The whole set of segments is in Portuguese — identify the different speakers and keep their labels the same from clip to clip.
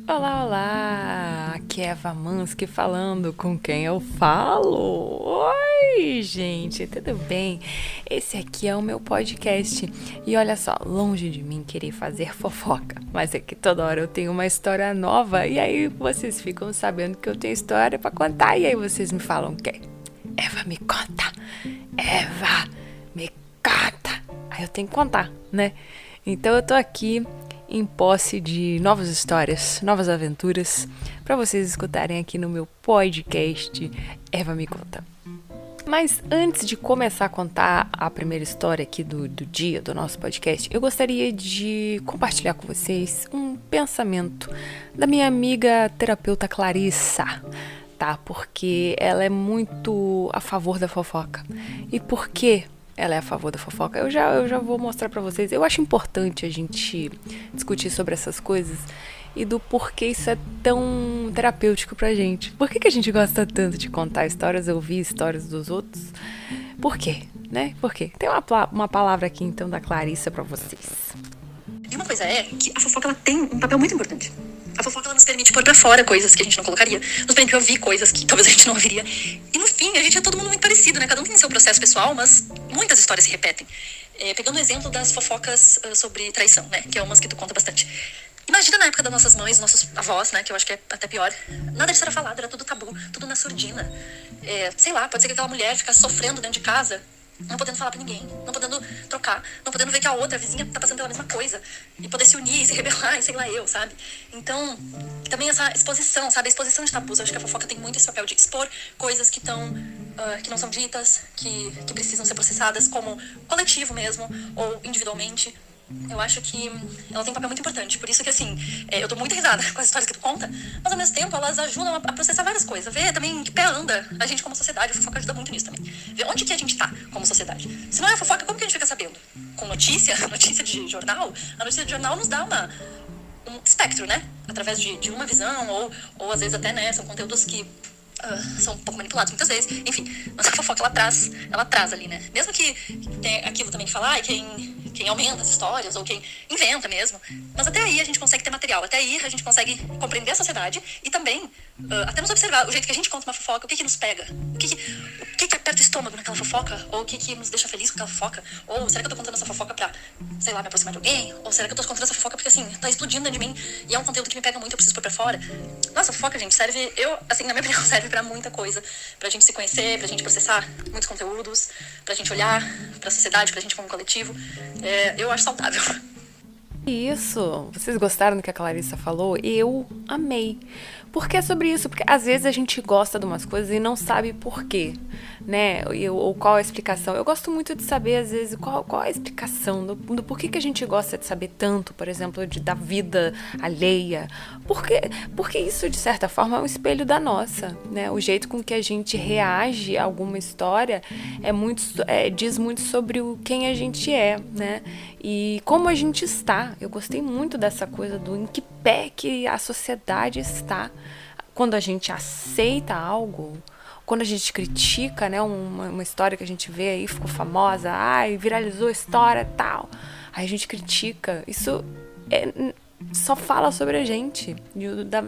Speaker 1: Olá, olá! Aqui é Eva Mansky falando com quem eu falo. Oi, gente, tudo bem? Esse aqui é o meu podcast. E olha só, longe de mim querer fazer fofoca, mas é que toda hora eu tenho uma história nova e aí vocês ficam sabendo que eu tenho história pra contar e aí vocês me falam o quê? Eva, me conta! Eva, me conta! Aí eu tenho que contar, né? Então eu tô aqui em posse de novas histórias, novas aventuras, para vocês escutarem aqui no meu podcast Eva Me Conta. Mas antes de começar a contar a primeira história aqui do dia do nosso podcast, eu gostaria de compartilhar com vocês um pensamento da minha amiga terapeuta Clarissa, tá? Porque ela é muito a favor da fofoca. E por quê? Ela é a favor da fofoca. Eu já vou mostrar pra vocês. Eu acho importante a gente discutir sobre essas coisas e do porquê isso é tão terapêutico pra gente. Por que a gente gosta tanto de contar histórias, ouvir histórias dos outros? Por quê, né? Por quê? Tem uma palavra aqui, então, da Clarissa pra vocês.
Speaker 2: E uma coisa é que a fofoca ela tem um papel muito importante. A fofoca ela nos permite pôr pra fora coisas que a gente não colocaria, nos permite ouvir coisas que talvez a gente não ouviria. E no fim, a gente é todo mundo muito parecido, né? Cada um tem seu processo pessoal, mas muitas histórias se repetem. Pegando o exemplo das fofocas sobre traição, né? Que é umas que tu conta bastante. Imagina na época das nossas mães, nossos avós, né? Que eu acho que é até pior. Nada disso era falado, era tudo tabu, tudo na surdina. Sei lá, pode ser que aquela mulher ficasse sofrendo dentro de casa, não podendo falar pra ninguém, não podendo trocar, não podendo ver que a outra, a vizinha, tá passando pela mesma coisa. E poder se unir, se rebelar, e sei lá eu, sabe? Então, também essa exposição, sabe? A exposição de tabus. Eu acho que a fofoca tem muito esse papel de expor coisas que não são ditas, que precisam ser processadas como coletivo mesmo, ou individualmente. Eu acho que ela tem um papel muito importante. Por isso que, assim, eu dou muita risada com as histórias que tu conta, mas ao mesmo tempo elas ajudam a processar várias coisas. Ver também em que pé anda a gente como sociedade. A fofoca ajuda muito nisso também. Ver onde que a gente tá como sociedade. Se não é a fofoca, como que a gente fica sabendo? Com notícia de jornal? A notícia de jornal nos dá um espectro, né? Através de uma visão, ou às vezes até, né, são conteúdos que são um pouco manipulados muitas vezes. Enfim, mas a fofoca ela traz ali, né? Mesmo que tem aquilo também de falar, quem aumenta as histórias, ou quem inventa mesmo. Mas até aí a gente consegue ter material, até aí a gente consegue compreender a sociedade e também até nos observar o jeito que a gente conta uma fofoca, o que nos pega, o que aperta o estômago naquela fofoca, ou o que nos deixa feliz com aquela fofoca, ou será que eu tô contando essa fofoca pra, sei lá, me aproximar de alguém, ou será que eu tô contando essa fofoca porque, assim, tá explodindo dentro de mim e é um conteúdo que me pega muito, eu preciso pôr pra fora. Nossa, a fofoca, gente, serve, na minha opinião, serve pra muita coisa, pra gente se conhecer, pra gente processar muitos conteúdos, pra gente olhar pra sociedade, pra gente como coletivo. Eu acho saudável.
Speaker 1: Isso, vocês gostaram do que a Clarissa falou? Eu amei. Porque é sobre isso, porque às vezes a gente gosta de umas coisas e não sabe por quê, né? Ou qual a explicação. Eu gosto muito de saber, às vezes, qual a explicação do porquê que a gente gosta de saber tanto, por exemplo, da vida alheia. Porque isso, de certa forma, é um espelho da nossa, né? O jeito com que a gente reage a alguma história diz muito sobre quem a gente é, né? E como a gente está. Eu gostei muito dessa coisa do em que pé que a sociedade está. Quando a gente aceita algo, quando a gente critica, né, uma história que a gente vê aí, ficou famosa, viralizou a história e tal. Aí a gente critica. Isso só fala sobre a gente,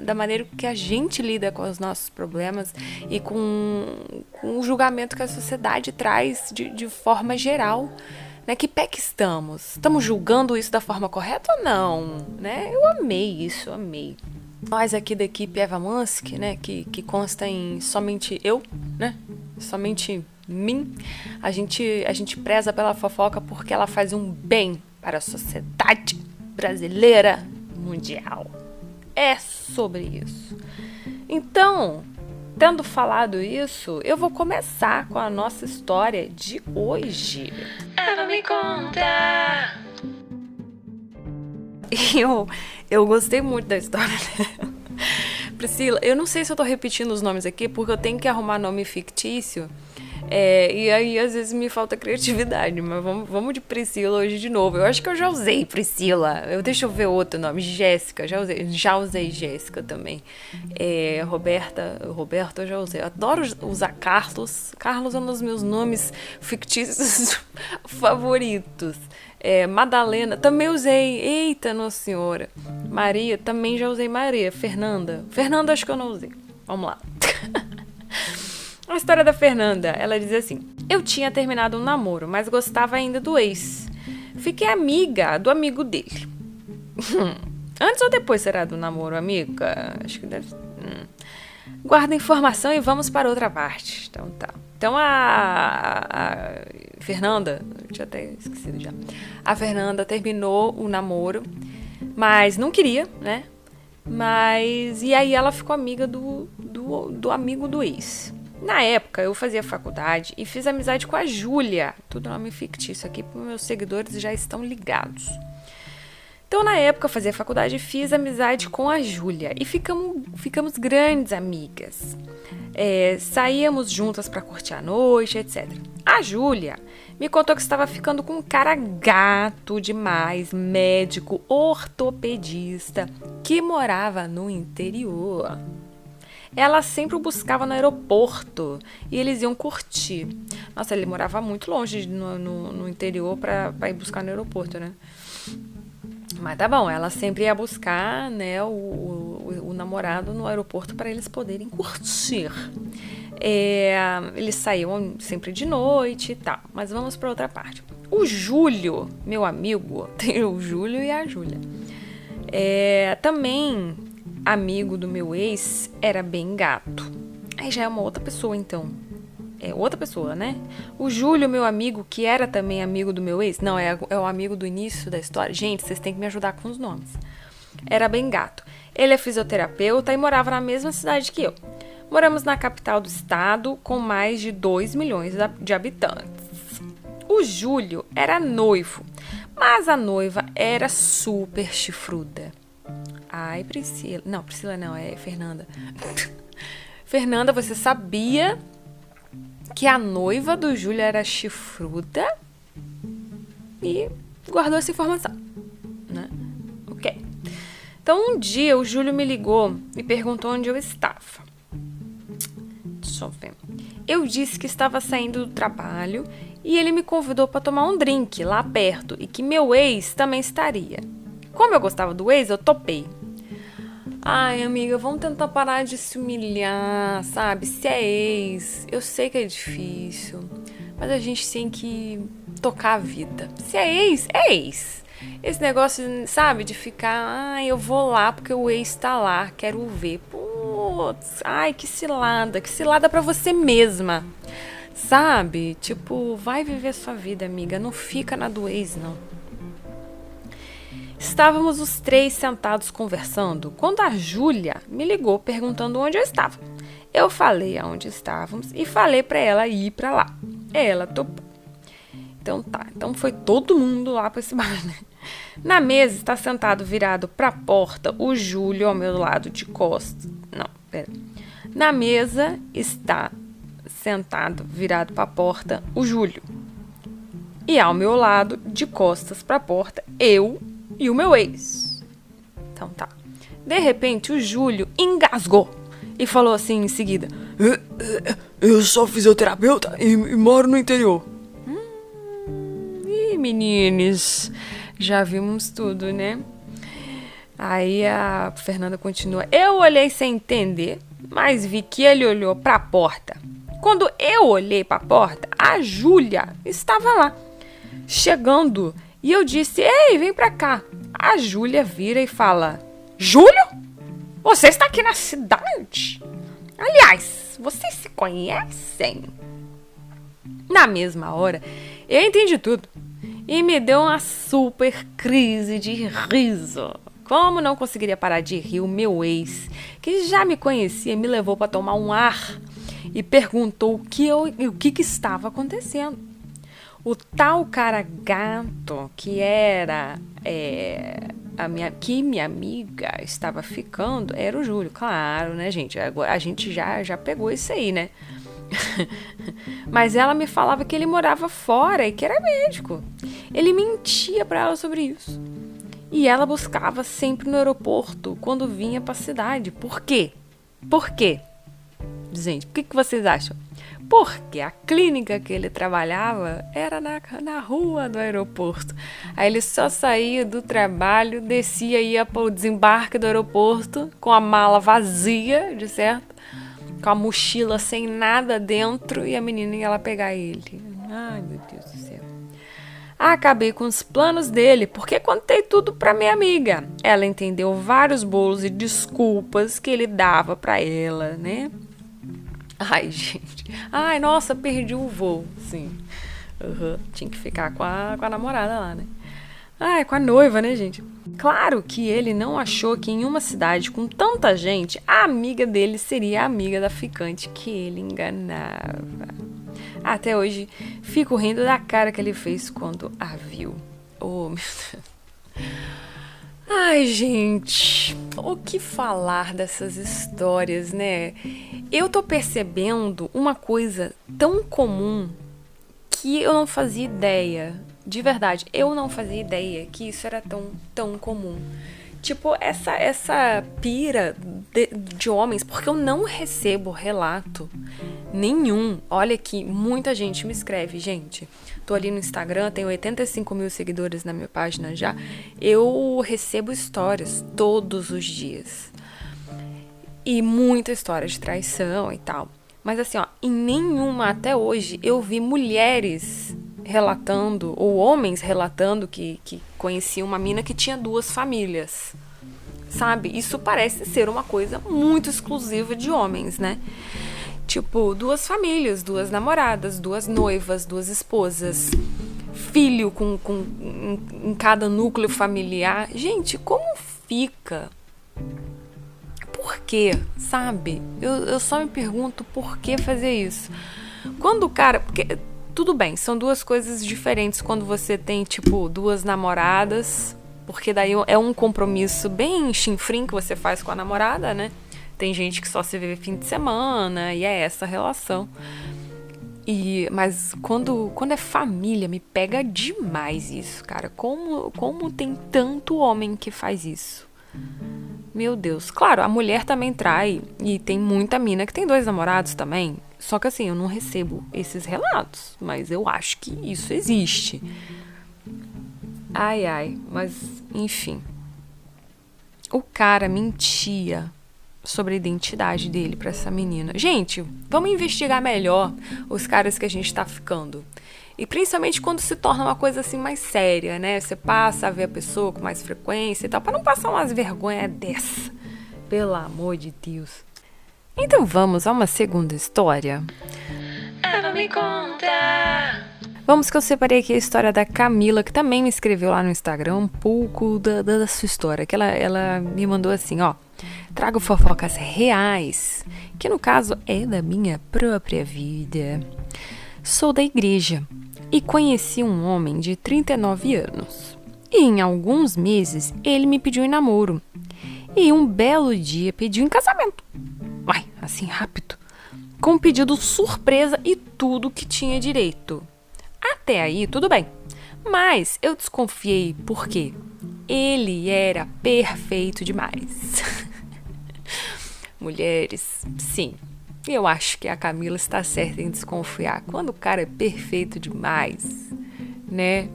Speaker 1: da maneira que a gente lida com os nossos problemas e com o julgamento que a sociedade traz de forma geral. Né? Que pé que estamos? Estamos julgando isso da forma correta ou não? Né? Eu amei isso, amei. Nós aqui da equipe Eva Mansky, né, que consta em somente eu, né, somente mim, a gente preza pela fofoca porque ela faz um bem para a sociedade brasileira mundial. É sobre isso. Então, tendo falado isso, eu vou começar com a nossa história de hoje. Eva me conta! Eu gostei muito da história dela. Priscila, eu não sei se eu tô repetindo os nomes aqui, porque eu tenho que arrumar nome fictício. E aí, às vezes, me falta criatividade. Mas vamos de Priscila hoje de novo. Eu acho que eu já usei Priscila. Deixa eu ver outro nome. Jéssica, já usei Jéssica também. Roberta, eu já usei. Eu adoro usar Carlos. Carlos é um dos meus nomes fictícios favoritos. Madalena, também usei. Eita, Nossa Senhora. Maria, também já usei Maria. Fernanda, acho que eu não usei. Vamos lá. A história da Fernanda, ela diz assim: eu tinha terminado um namoro, mas gostava ainda do ex. Fiquei amiga do amigo dele. Antes ou depois será do namoro, amiga? Acho que deve... Guarda a informação e vamos para outra parte. Então tá. Então a Fernanda, eu tinha até esquecido já. A Fernanda terminou o namoro, mas não queria, né? E aí ela ficou amiga do amigo do ex. Na época, eu fazia faculdade e fiz amizade com a Júlia. Tudo nome fictício aqui, porque meus seguidores já estão ligados. Então, na época, eu fazia faculdade e fiz amizade com a Júlia. E ficamos grandes amigas. Saíamos juntas pra curtir a noite, etc. A Júlia me contou que estava ficando com um cara gato demais, médico, ortopedista, que morava no interior. Ela sempre o buscava no aeroporto e eles iam curtir. Nossa, ele morava muito longe no interior pra ir buscar no aeroporto, né? Mas tá bom, ela sempre ia buscar, né, o namorado no aeroporto para eles poderem curtir. Eles saíam sempre de noite e tal. Mas vamos para outra parte. O Júlio, meu amigo, tem o Júlio e a Júlia. Também amigo do meu ex, era bem gato. Aí já é uma outra pessoa, então. É outra pessoa, né? O Júlio, meu amigo, que era também amigo do meu ex. Não, é o amigo do início da história. Gente, vocês têm que me ajudar com os nomes. Era bem gato. Ele é fisioterapeuta e morava na mesma cidade que eu. Moramos na capital do estado, com mais de 2 milhões de habitantes. O Júlio era noivo, mas a noiva era super chifruda. Ai, Priscila. Não, Priscila não, é Fernanda. Fernanda, você sabia que a noiva do Júlio era chifruda? E guardou essa informação, né? Ok. Então, um dia, o Júlio me ligou e perguntou onde eu estava. Deixa eu ver. Eu disse que estava saindo do trabalho e ele me convidou para tomar um drink lá perto e que meu ex também estaria. Como eu gostava do ex, eu topei. Ai, amiga, vamos tentar parar de se humilhar, sabe? Se é ex, eu sei que é difícil, mas a gente tem que tocar a vida. Se é ex, é ex. Esse negócio, sabe, de ficar, eu vou lá porque o ex tá lá, quero ver. Putz, ai, que cilada pra você mesma, sabe? Tipo, vai viver sua vida, amiga, não fica na do ex, não. Estávamos os três sentados conversando quando a Júlia me ligou perguntando onde eu estava. Eu falei aonde estávamos e falei para ela ir para lá. Ela topou. Então tá, então foi todo mundo lá para esse bar, né? Na mesa está sentado virado para a porta o Júlio ao meu lado de costas. Não, pera. Na mesa está sentado virado para a porta o Júlio. E ao meu lado, de costas para a porta, eu e o meu ex. Então tá. De repente, o Júlio engasgou e falou assim em seguida: eu sou fisioterapeuta e moro no interior. Ih, meninos, já vimos tudo, né? Aí a Fernanda continua: eu olhei sem entender, mas vi que ele olhou para a porta. Quando eu olhei para a porta, a Júlia estava lá, chegando. E eu disse: ei, vem pra cá. A Júlia vira e fala: Júlio? Você está aqui na cidade? Aliás, vocês se conhecem? Na mesma hora, eu entendi tudo. E me deu uma super crise de riso. Como não conseguiria parar de rir, o meu ex, que já me conhecia, me levou para tomar um ar e perguntou o que estava acontecendo. O tal cara gato que era minha amiga estava ficando era o Júlio. Claro, né, gente? Agora a gente já pegou isso aí, né? Mas ela me falava que ele morava fora e que era médico. Ele mentia pra ela sobre isso. E ela buscava sempre no aeroporto quando vinha pra cidade. Por quê? Por quê? Gente, por que vocês acham? Porque a clínica que ele trabalhava era na rua do aeroporto. Aí ele só saía do trabalho, descia e ia para o desembarque do aeroporto com a mala vazia, de certo? Com a mochila sem nada dentro e a menina ia lá pegar ele. Ai, meu Deus do céu. Acabei com os planos dele, porque contei tudo pra minha amiga. Ela entendeu vários bolos e desculpas que ele dava pra ela, né? Ai, gente. Ai, nossa, perdi o voo. Sim. Tinha que ficar com a namorada lá, né? Ai, com a noiva, né, gente? Claro que ele não achou que em uma cidade com tanta gente, a amiga dele seria a amiga da ficante que ele enganava. Até hoje, fico rindo da cara que ele fez quando a viu. Oh, meu Deus. Ai, gente, o que falar dessas histórias, né? Eu tô percebendo uma coisa tão comum que eu não fazia ideia. De verdade, eu não fazia ideia que isso era tão comum. Tipo, essa pira de homens, porque eu não recebo relato nenhum. Olha que muita gente me escreve, gente. Tô ali no Instagram, tenho 85 mil seguidores na minha página já. Eu recebo histórias todos os dias. E muita história de traição e tal. Mas assim, ó, em nenhuma até hoje eu vi mulheres relatando, ou homens relatando que conheciam uma mina que tinha 2 famílias. Sabe? Isso parece ser uma coisa muito exclusiva de homens, né? Tipo, 2 famílias, 2 namoradas, 2 noivas, 2 esposas, filho em cada núcleo familiar. Gente, como fica? Por quê? Sabe? Eu só me pergunto por que fazer isso. Quando o cara... Porque, tudo bem, são 2 coisas diferentes quando você tem, tipo, 2 namoradas, porque daí é um compromisso bem chinfrim que você faz com a namorada, né? Tem gente que só se vê fim de semana e é essa relação. Mas quando é família, me pega demais isso, cara. Como tem tanto homem que faz isso? Meu Deus. Claro, a mulher também trai. E tem muita mina que tem 2 namorados também. Só que assim, eu não recebo esses relatos. Mas eu acho que isso existe. Ai, mas enfim. O cara mentia sobre a identidade dele pra essa menina. Gente, vamos investigar melhor os caras que a gente tá ficando. E principalmente quando se torna uma coisa assim mais séria, né? Você passa a ver a pessoa com mais frequência e tal, pra não passar umas vergonhas dessa. Pelo amor de Deus. Então vamos a uma segunda história.
Speaker 2: Ela me conta.
Speaker 1: Vamos que eu separei aqui a história da Camila, que também me escreveu lá no Instagram um pouco da sua história. Que ela me mandou assim, ó. Trago fofocas reais, que no caso é da minha própria vida. Sou da igreja e conheci um homem de 39 anos. E em alguns meses ele me pediu em namoro. E um belo dia pediu em casamento. Uai, assim rápido. Com um pedido surpresa e tudo que tinha direito. Até aí, tudo bem. Mas eu desconfiei porque ele era perfeito demais. Mulheres, sim. Eu acho que a Camila está certa em desconfiar. Quando o cara é perfeito demais, né?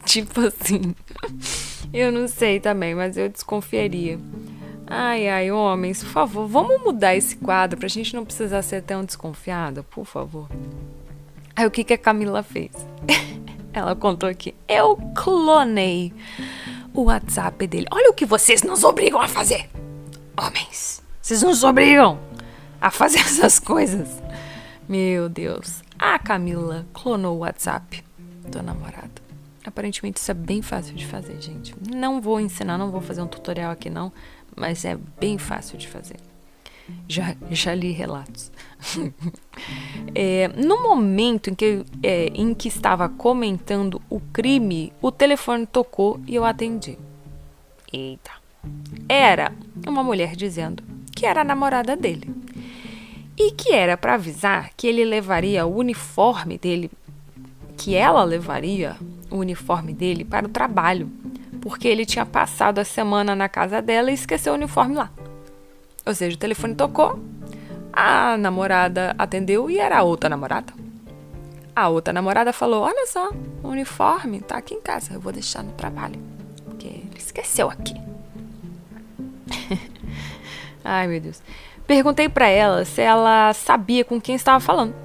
Speaker 1: Tipo assim. Eu não sei também, mas eu desconfiaria. Ai, homens, por favor, vamos mudar esse quadro pra gente não precisar ser tão desconfiada, por favor. Aí o que a Camila fez? Ela contou aqui. Eu clonei o WhatsApp dele. Olha o que vocês nos obrigam a fazer. Homens, vocês nos obrigam a fazer essas coisas. Meu Deus. A Camila clonou o WhatsApp do namorado. Aparentemente isso é bem fácil de fazer, gente. Não vou ensinar, não vou fazer um tutorial aqui não, mas é bem fácil de fazer. Já li relatos. No momento em que estava comentando o crime, o telefone tocou e eu atendi. Eita. Era uma mulher dizendo que era a namorada dele e que era para avisar que ele levaria o uniforme dele, que ela levaria o uniforme dele para o trabalho, porque ele tinha passado a semana na casa dela e esqueceu o uniforme lá. Ou seja, o telefone tocou, A namorada atendeu e era a outra namorada. A outra namorada falou, olha só, o uniforme tá aqui em casa, eu vou deixar no trabalho, porque ele esqueceu aqui. Ai, meu Deus. Perguntei pra ela se ela sabia com quem estava falando.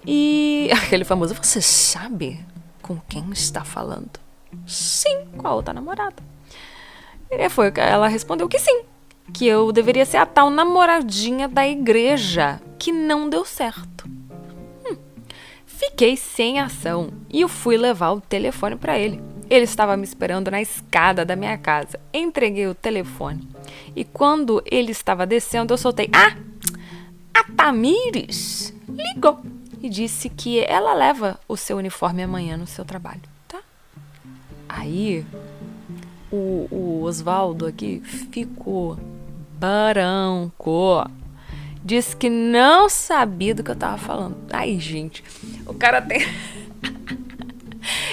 Speaker 1: E aquele famoso, você sabe com quem está falando? Sim, com a outra namorada. Ela respondeu que sim, que eu deveria ser a tal namoradinha da igreja, que não deu certo. Fiquei sem ação e eu fui levar o telefone para ele. Ele estava me esperando na escada da minha casa. Entreguei o telefone e quando ele estava descendo, eu soltei: a Tamires ligou e disse que ela leva o seu uniforme amanhã no seu trabalho, tá? Aí o Osvaldo aqui ficou branco. Disse que não sabia do que eu tava falando. Ai, gente, o cara tem...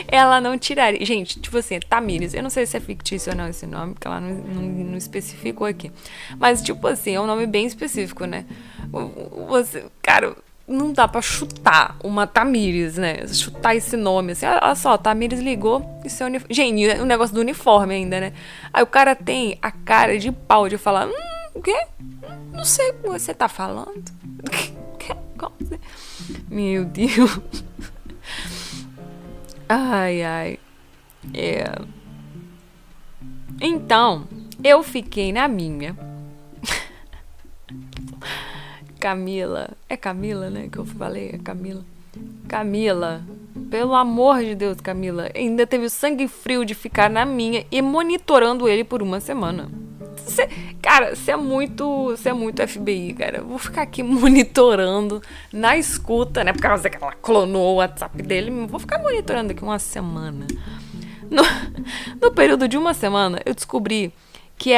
Speaker 1: Ela não tiraria... Gente, tipo assim, Tamires, eu não sei se é fictício ou não esse nome, porque ela não especificou aqui. Mas, tipo assim, é um nome bem específico, né? Cara, não dá pra chutar uma Tamires, né? Chutar esse nome, assim. Olha só, Tamires ligou e seu uniforme... Gente, o negócio do uniforme ainda, né? Aí o cara tem a cara de pau de falar... O quê? Não sei o que você tá falando. Meu Deus. Ai. Então, eu fiquei na minha. Camila. É Camila, né? Que eu falei? É Camila. Camila. Pelo amor de Deus, Camila. Ainda teve o sangue frio de ficar na minha e monitorando ele por uma semana. Cara, você é muito FBI, cara. Eu vou ficar aqui monitorando na escuta, né? Por causa que ela clonou o WhatsApp dele. Vou ficar monitorando aqui uma semana. No período de uma semana, eu descobri que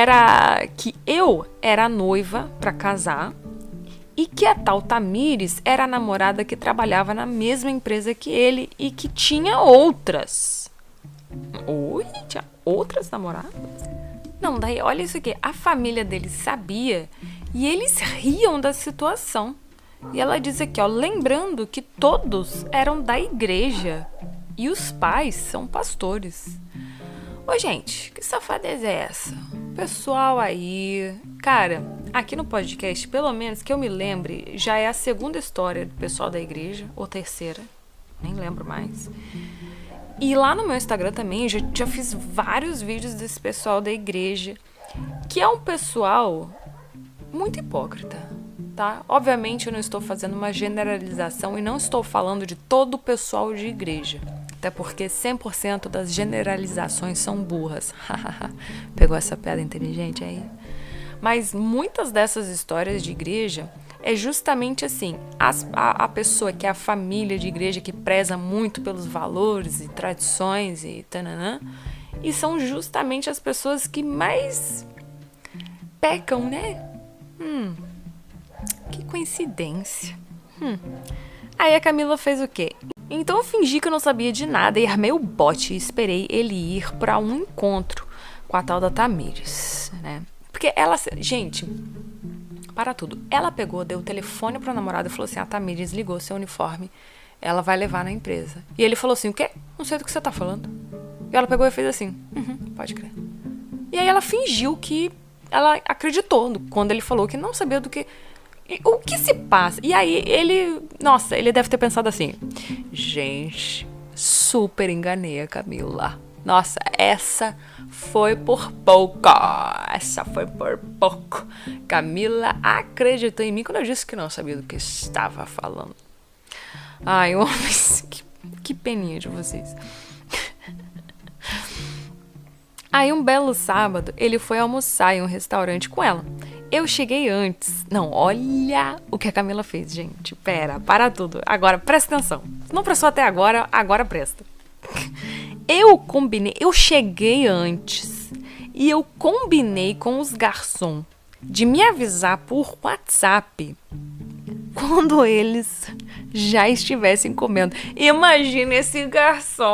Speaker 1: eu era noiva pra casar e que a tal Tamires era a namorada que trabalhava na mesma empresa que ele e que tinha outras. Oi, tinha outras namoradas? Não, daí, olha isso aqui. A família deles sabia e eles riam da situação. E ela diz aqui, ó, lembrando que todos eram da igreja e os pais são pastores. Ô, gente, que safadeza é essa? Pessoal aí... Cara, aqui no podcast, pelo menos que eu me lembre, já é a segunda história do pessoal da igreja, ou terceira, nem lembro mais. E lá no meu Instagram também, eu já fiz vários vídeos desse pessoal da igreja, que é um pessoal muito hipócrita, tá? Obviamente eu não estou fazendo uma generalização e não estou falando de todo o pessoal de igreja, até porque 100% das generalizações são burras. Pegou essa piada inteligente aí? Mas muitas dessas histórias de igreja... É justamente assim, a pessoa que é a família de igreja que preza muito pelos valores e tradições e tananã, e são justamente as pessoas que mais pecam, né? Que coincidência. Aí a Camila fez o quê? Então eu fingi que eu não sabia de nada e armei o bote e esperei ele ir para um encontro com a tal da Tamires, né? Porque ela... Gente... Para tudo. Ela pegou, deu o telefone pro namorado e falou assim, a Tamires ligou seu uniforme, ela vai levar na empresa. E ele falou assim, o quê? Não sei do que você tá falando. E ela pegou e fez assim, pode crer. E aí ela fingiu que ela acreditou quando ele falou que não sabia do que... O que se passa? E aí ele... Nossa, ele deve ter pensado assim, gente, super enganei a Camila. Nossa, essa foi por pouco. Essa foi por pouco. Camila acreditou em mim quando eu disse que não sabia do que estava falando. Ai, homens, que peninha de vocês. Aí, um belo sábado, ele foi almoçar em um restaurante com ela. Eu cheguei antes. Não, olha o que a Camila fez, gente. Para tudo. Agora, presta atenção. Não prestou até agora, agora presta. Eu cheguei antes e eu combinei com os garçons de me avisar por WhatsApp quando eles já estivessem comendo. Imagina esse garçom.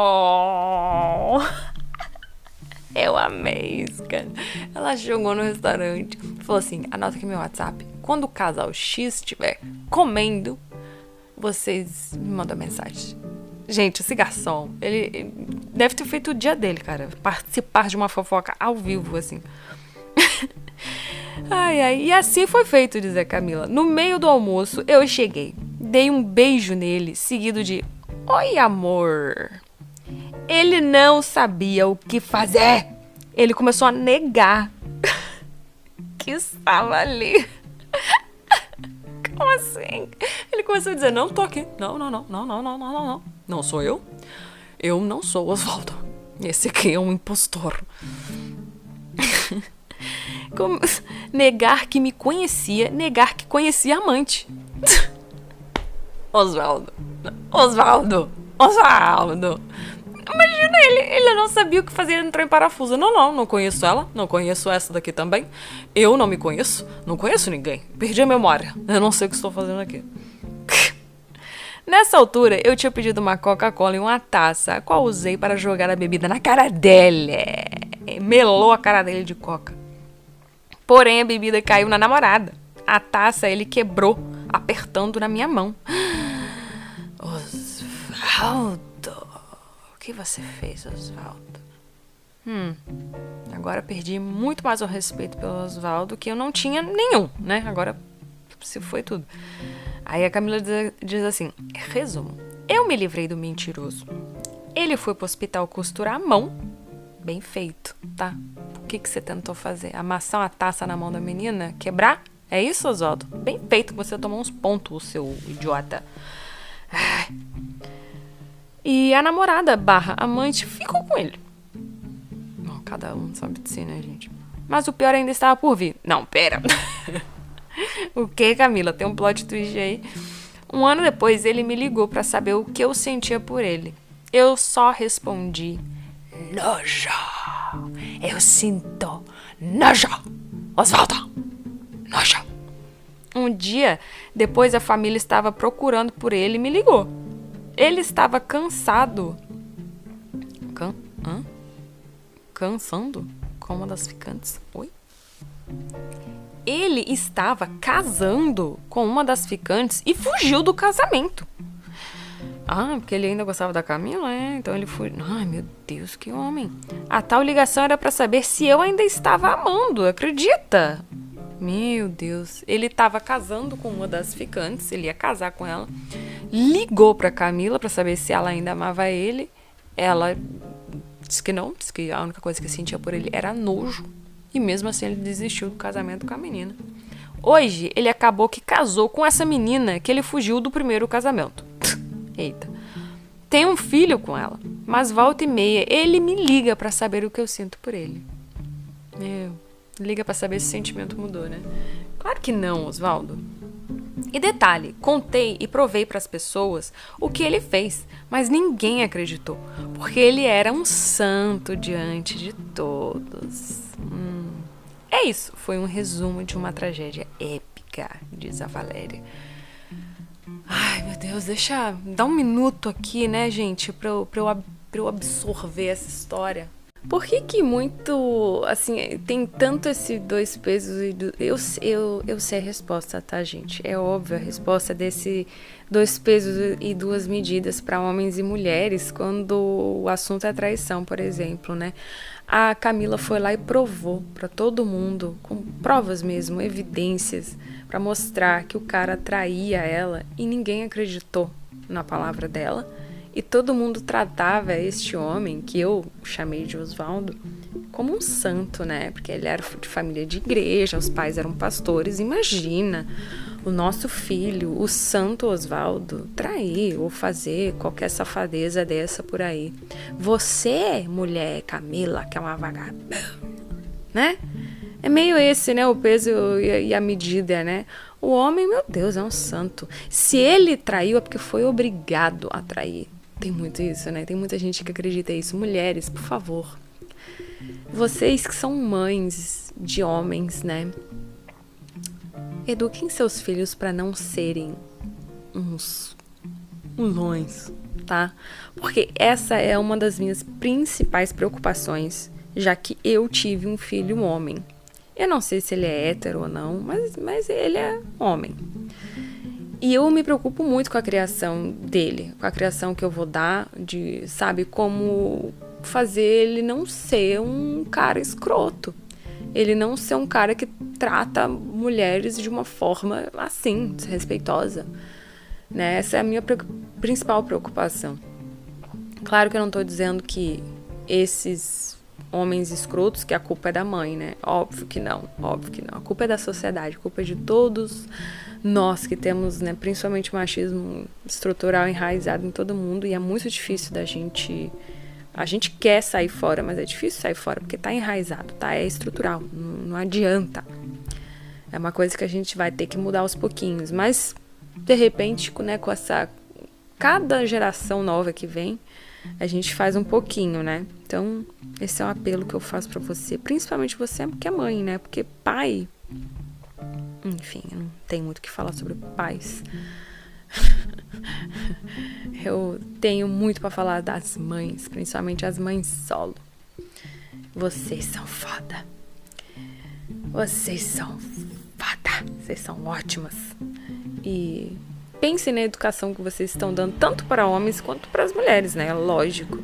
Speaker 1: Eu amei isso, cara. Ela chegou no restaurante, falou assim, anota aqui meu WhatsApp. Quando o casal X estiver comendo, vocês me mandam mensagem. Gente, esse garçom, ele deve ter feito o dia dele, cara. Participar de uma fofoca ao vivo, assim. Ai, e assim foi feito, diz a Camila. No meio do almoço, eu cheguei. Dei um beijo nele, seguido de oi, amor. Ele não sabia o que fazer. Ele começou a negar que estava ali. Como assim? Ele começou a dizer, não tô aqui. Não. Não sou eu. Eu não sou Osvaldo. Esse aqui é um impostor. Negar que me conhecia, negar que conhecia a amante. Osvaldo. Imagina ele não sabia o que fazer, ele entrou em parafuso. Não conheço ela, não conheço essa daqui também. Eu não me conheço, não conheço ninguém. Perdi a memória, eu não sei o que estou fazendo aqui. Nessa altura, eu tinha pedido uma Coca-Cola em uma taça, a qual usei para jogar a bebida na cara dele. Melou a cara dele de coca. Porém, a bebida caiu na namorada. A taça ele quebrou, apertando na minha mão. Osvaldo, o que você fez, Osvaldo? Agora perdi muito mais o respeito pelo Osvaldo, que eu não tinha nenhum, né? Agora se foi tudo. Aí a Camila diz assim, resumo, eu me livrei do mentiroso. Ele foi pro hospital costurar a mão. Bem feito, tá? O que você tentou fazer? Amassar uma taça na mão da menina? Quebrar? É isso, Osvaldo? Bem feito, você tomou uns pontos, o seu idiota. E a namorada / amante ficou com ele. Bom, cada um sabe de si, né, gente? Mas o pior ainda estava por vir. Não, pera. O que, Camila? Tem um plot twist aí. Um ano depois, ele me ligou pra saber o que eu sentia por ele. Eu só respondi, nojo. Eu sinto nojo. Osvaldo, nojo. Um dia, depois a família estava procurando por ele e me ligou. Ele estava cansado. Cansando? Com uma das ficantes. Oi? Ele estava casando com uma das ficantes e fugiu do casamento. Porque ele ainda gostava da Camila, então ele foi... Ai, meu Deus, que homem. A tal ligação era para saber se eu ainda estava amando, acredita? Meu Deus. Ele estava casando com uma das ficantes, ele ia casar com ela. Ligou para Camila para saber se ela ainda amava ele. Ela disse que não, disse que a única coisa que sentia por ele era nojo. E mesmo assim ele desistiu do casamento com a menina. Hoje, ele acabou que casou com essa menina que ele fugiu do primeiro casamento. Eita. Tem um filho com ela, mas volta e meia ele me liga pra saber o que eu sinto por ele. Liga pra saber se o sentimento mudou, né? Claro que não, Osvaldo. E detalhe, contei e provei pras pessoas o que ele fez, mas ninguém acreditou, porque ele era um santo diante de todos. É isso, foi um resumo de uma tragédia épica, diz a Valéria. Ai, meu Deus, dá um minuto aqui, né, gente, pra eu absorver essa história. Por que muito, assim, tem tanto esse dois pesos e... Eu sei a resposta, tá, gente? É óbvio a resposta desse dois pesos e duas medidas para homens e mulheres quando o assunto é traição, por exemplo, né? A Camila foi lá e provou para todo mundo, com provas mesmo, evidências, para mostrar que o cara traía ela e ninguém acreditou na palavra dela. E todo mundo tratava este homem, que eu chamei de Osvaldo, como um santo, né? Porque ele era de família de igreja, os pais eram pastores. Imagina o nosso filho, o santo Osvaldo, trair ou fazer qualquer safadeza dessa por aí. Você, mulher Camila, que é uma vagabunda, né? É meio esse, né? O peso e a medida, né? O homem, meu Deus, é um santo. Se ele traiu, é porque foi obrigado a trair. Tem muito isso, né? Tem muita gente que acredita isso. Mulheres, por favor. Vocês que são mães de homens, né? Eduquem seus filhos para não serem uns ulões, tá? Porque essa é uma das minhas principais preocupações, já que eu tive um filho homem. Eu não sei se ele é hétero ou não, mas ele é homem. E eu me preocupo muito com a criação dele, com a criação que eu vou dar, de, sabe, como fazer ele não ser um cara escroto. Ele não ser um cara que trata mulheres de uma forma assim, desrespeitosa. Né? Essa é a minha principal preocupação. Claro que eu não tô dizendo que esses homens escrotos, que a culpa é da mãe, né? Óbvio que não. A culpa é da sociedade, a culpa é de todos nós que temos, né, principalmente machismo estrutural enraizado em todo mundo, e é muito difícil da gente... A gente quer sair fora, mas é difícil sair fora, porque tá enraizado, tá? É estrutural, não adianta. É uma coisa que a gente vai ter que mudar aos pouquinhos, mas, de repente, né, com essa... Cada geração nova que vem, a gente faz um pouquinho, né? Então, esse é um apelo que eu faço pra você, principalmente você, porque é mãe, né? Porque pai... Enfim, eu não tenho muito o que falar sobre pais. Eu tenho muito pra falar das mães, principalmente as mães solo. Vocês são foda. Vocês são foda. Vocês são ótimas. E pensem na educação que vocês estão dando, tanto para homens quanto para as mulheres, né? Lógico.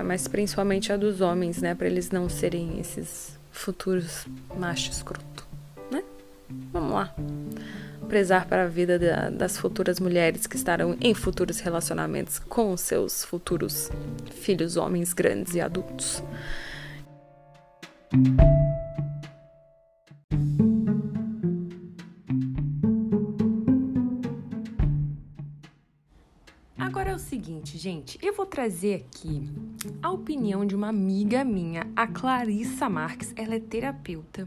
Speaker 1: Mas principalmente a dos homens, né? Para eles não serem esses futuros machos escroto. Vamos lá. Prezar para a vida das futuras mulheres que estarão em futuros relacionamentos com os seus futuros filhos homens grandes e adultos. Agora é o seguinte, gente. Eu vou trazer aqui a opinião de uma amiga minha, a Clarissa Marques. Ela é terapeuta.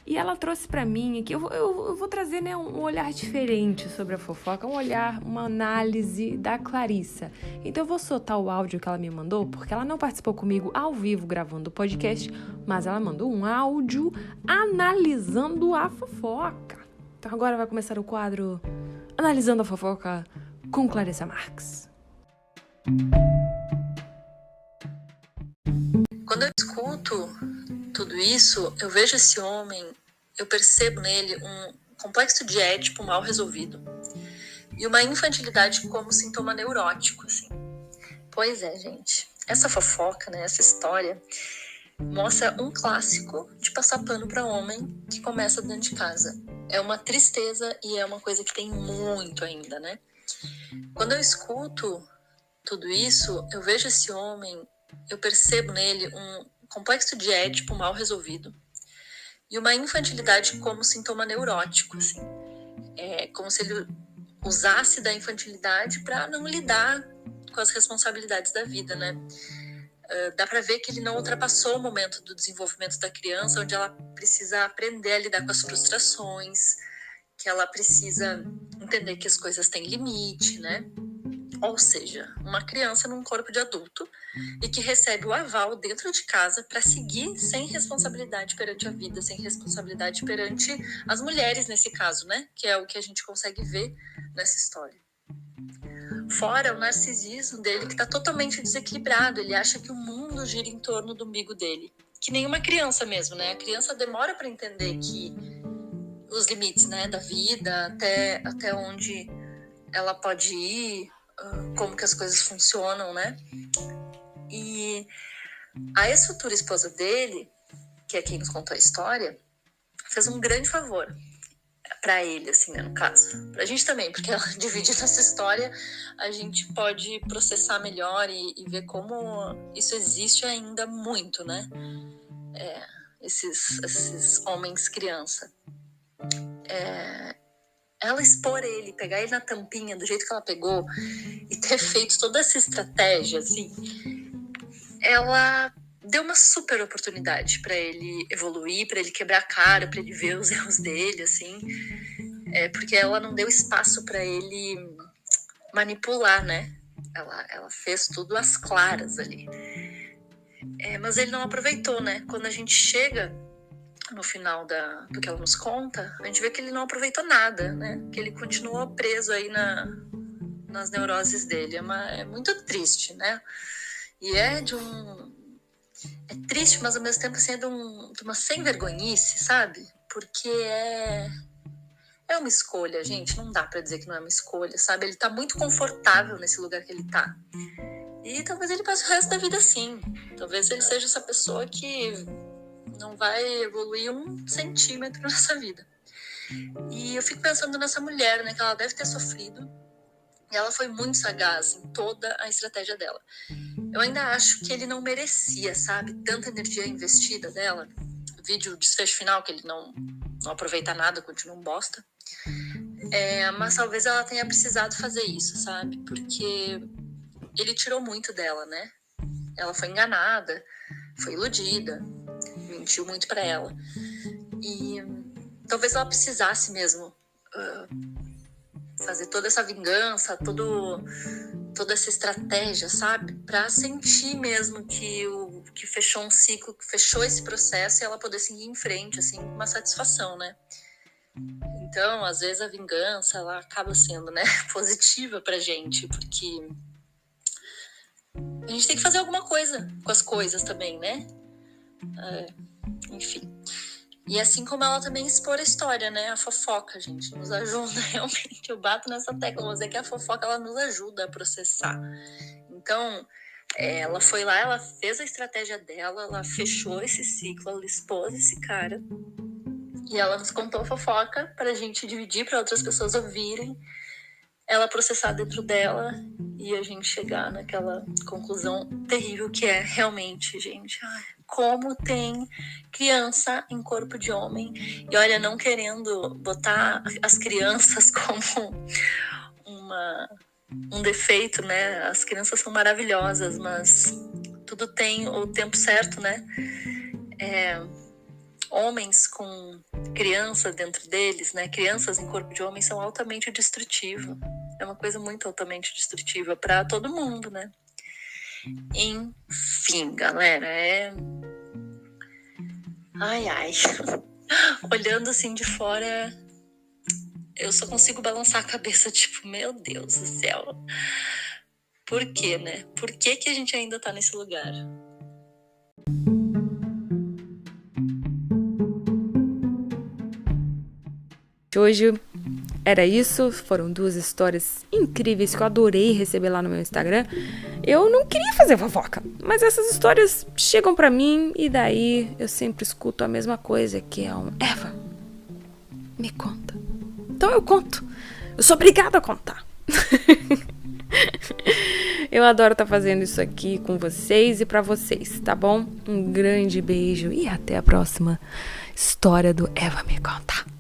Speaker 1: E ela trouxe pra mim aqui, eu vou trazer, né, um olhar diferente sobre a fofoca, uma análise da Clarissa. Então eu vou soltar o áudio que ela me mandou, porque ela não participou comigo ao vivo gravando o podcast, mas ela mandou um áudio analisando a fofoca. Então agora vai começar o quadro Analisando a Fofoca com Clarissa Marques.
Speaker 2: Quando eu escuto tudo isso, eu vejo esse homem, eu percebo nele um complexo de Édipo mal resolvido e uma infantilidade como sintoma neurótico, assim. Pois é, gente, essa fofoca, né, essa história mostra um clássico de passar pano para homem que começa dentro de casa. É uma tristeza e é uma coisa que tem muito ainda, né? Quando eu escuto tudo isso, eu vejo esse homem, eu percebo nele um complexo de Édipo mal resolvido e uma infantilidade como sintoma neurótico, assim. É como se ele usasse da infantilidade para não lidar com as responsabilidades da vida, né? Dá para ver que ele não ultrapassou o momento do desenvolvimento da criança, onde ela precisa aprender a lidar com as frustrações, que ela precisa entender que as coisas têm limite, né? Ou seja, uma criança num corpo de adulto e que recebe o aval dentro de casa para seguir sem responsabilidade perante a vida, sem responsabilidade perante as mulheres nesse caso, né? Que é o que a gente consegue ver nessa história. Fora o narcisismo dele, que está totalmente desequilibrado. Ele acha que o mundo gira em torno do umbigo dele. Que nem uma criança mesmo, né? A criança demora para entender que os limites, né, da vida, até onde ela pode ir, como que as coisas funcionam, né? E a ex-futura esposa dele, que é quem nos contou a história, fez um grande favor para ele, assim, né, no caso. Pra gente também, porque ela dividindo essa história, a gente pode processar melhor e ver como isso existe ainda muito, né? Esses homens criança. Ela expor ele, pegar ele na tampinha do jeito que ela pegou e ter feito toda essa estratégia, assim, ela deu uma super oportunidade para ele evoluir, para ele quebrar a cara, para ele ver os erros dele, assim, porque ela não deu espaço para ele manipular, né? Ela fez tudo às claras ali. Mas ele não aproveitou, né? Quando a gente chega no final do que ela nos conta, a gente vê que ele não aproveitou nada, né? Que ele continuou preso aí nas neuroses dele. É muito triste, né? E é de um é triste, mas ao mesmo tempo assim, de uma sem vergonhice, sabe? Porque é uma escolha, gente. Não dá pra dizer que não é uma escolha, sabe? Ele tá muito confortável nesse lugar que ele tá. E talvez ele passe o resto da vida assim. Talvez ele seja essa pessoa que não vai evoluir 1 centímetro nessa vida. E eu fico pensando nessa mulher, né? Que ela deve ter sofrido. E ela foi muito sagaz em toda a estratégia dela. Eu ainda acho que ele não merecia, sabe? Tanta energia investida dela. O desfecho final, que ele não aproveita nada, continua um bosta. Mas talvez ela tenha precisado fazer isso, sabe? Porque ele tirou muito dela, né? Ela foi enganada, foi iludida, mentiu muito pra ela. E talvez ela precisasse mesmo fazer toda essa vingança, toda essa estratégia, sabe? Pra sentir mesmo que fechou um ciclo, que fechou esse processo e ela poder seguir em frente, assim, com uma satisfação, né? Então, às vezes a vingança, ela acaba sendo, né, positiva pra gente, porque a gente tem que fazer alguma coisa com as coisas também, né? Enfim. E assim como ela também expor a história, né? A fofoca, gente, nos ajuda realmente. Eu bato nessa tecla, mas é que a fofoca, ela nos ajuda a processar. Então, ela foi lá, ela fez a estratégia dela, ela fechou esse ciclo, ela expôs esse cara. E ela nos contou a fofoca pra gente dividir, pra outras pessoas ouvirem, ela processar dentro dela e a gente chegar naquela conclusão terrível que é realmente, gente, como tem criança em corpo de homem. E olha, não querendo botar as crianças como um defeito, né? As crianças são maravilhosas, mas tudo tem o tempo certo, né? Homens com criança dentro deles, né? Crianças em corpo de homem são altamente destrutivos. É uma coisa muito altamente destrutiva para todo mundo, né? Enfim, galera, Ai. Olhando assim de fora, eu só consigo balançar a cabeça, tipo, meu Deus do céu. Por quê, né? Por que a gente ainda tá nesse lugar?
Speaker 1: Hoje era isso, foram 2 histórias incríveis que eu adorei receber lá no meu Instagram. Eu não queria fazer fofoca, mas essas histórias chegam pra mim e daí eu sempre escuto a mesma coisa, que é Eva, me conta. Então eu conto, eu sou obrigada a contar. Eu adoro estar fazendo isso aqui com vocês e pra vocês, tá bom? Um grande beijo e até a próxima história do Eva Me Conta.